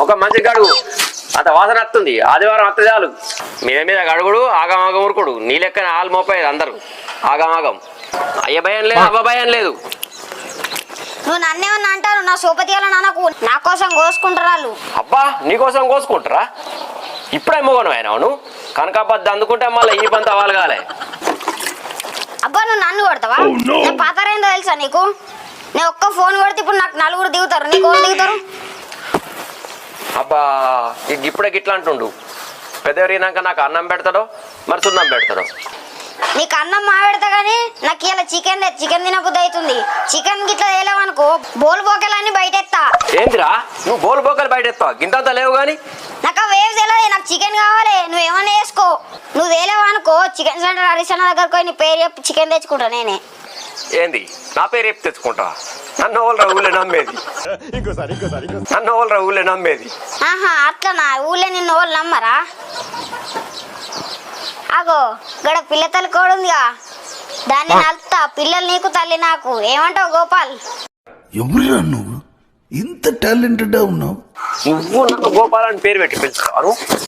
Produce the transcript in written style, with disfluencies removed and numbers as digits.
ఒక మంచి గడుగు అంత వాసన వస్తుంది ఆదివారం అత్త చాలు మీద మీద గడుగుడు ఆగమాగం ఊరుకుడు నీ లెక్కన ఆలు మోపాయేది అందరు ఆగమాగం అయ్య భయం లేదు అవ్వ భయం లేదు. నువ్వు నన్నేమన్నా అంటారు నా సోపతియాల నాన్నకు నా కోసం కోసుకుంటారు వాళ్ళు. అబ్బా నీకోసం కోసుకుంటారా ఇప్పుడే మొగను ఆయన నువ్వు కనకాపద్దు అందుకుంటే మళ్ళీ ఈ పంత వాళ్ళు కాలే. అబ్బా నువ్వు నన్ను కొడతావా? నేను పాతరేందో తెలుసా నీకు? నేను ఒక్క ఫోన్ కొడితే ఇప్పుడు నాకు నలుగురు దిగుతారు, నీకు ఎవరు దిగుతారు? అబ్బా ఇప్పుడే గిట్లా అంటుండు పెద్దవరినాక నాకు అన్నం పెడతాడో మరి సున్నం పెడతాడో. నీకు అన్నం మా పెడతా కానీ నాకు ఇలా చికెన్ తినబుద్ధి అవుతుంది. చికెన్ గిట్లా తేలేవనుకో బోల్ బోకెలన్నీ బయట ఎత్తా. ఏందిరా నువ్వు బోల్ బోకలు బయట ఎత్తావు గింతంతా లేవు కానీ నాకు వేవ్ తెలియదు, నాకు చికెన్ కావాలి. నువ్వేమన్నా వేసుకో. నువ్వు తేలేవనుకో చికెన్ సెంటర్ హరిశన్న దగ్గరకు పోయి నీ పేరు చెప్పి చికెన్ తెచ్చుకుంటా నేనే. ఏంది నా పేరు చెప్పి తెచ్చుకుంటా? నన్ను వాళ్ళ ఊళ్ళో నమ్మేది నన్ను వాళ్ళ ఊళ్ళో నమ్మేది. ఆహా అట్లనా? ఊళ్ళో నిన్ను వాళ్ళు నమ్మరా? అగో గడ పిల్ల తల్లి కూడా ఉందిగా, దాన్ని నల్తా. పిల్లలు నీకు తల్లి నాకు. ఏమంటావు గోపాల్? ఎవరురా నువ్వు ఇంత టాలెంటెడ్ ఉన్నావు? నువ్వు నాకు గోపాల్ అని పేరు పెట్టి పిలుచుకోను.